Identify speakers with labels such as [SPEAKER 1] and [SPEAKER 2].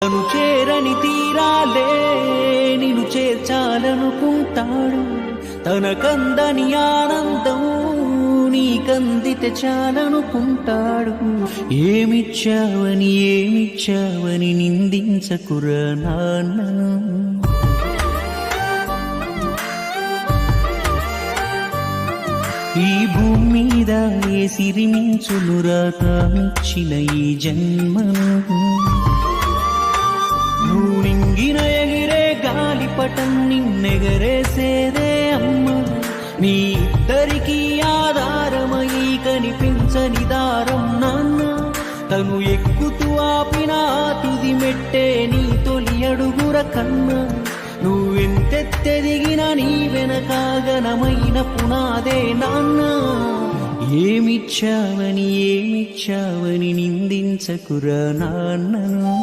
[SPEAKER 1] తను చేరని తీరాలే నిన్ను చేర్చాలనుకుంటాడు. తనకందని ఆనందం నీకందితే చాలనుకుంటాడు. ఏమిచ్చావని నిందించకురా నాన్నను. ఈ భూమి మీద ఏ సిరిమించునురా తామిచ్చిన ఈ జన్మను. నువ్వు నింగిన ఎగిరే గాలిపటం నిన్నెగరేసేదే అమ్మ. నీ ఇద్దరికీ ఆధారమై కనిపించని దారం నాన్న. తను ఎక్కుతూ ఆపిన తుది మెట్టే నీ తొలి అడుగుర కన్నా. నువ్వెంతెత్తెదిగిన నీ వెనకాగనమైన పునాదే నాన్న. ఏమిచ్చావని నిందించకురా నాన్నను.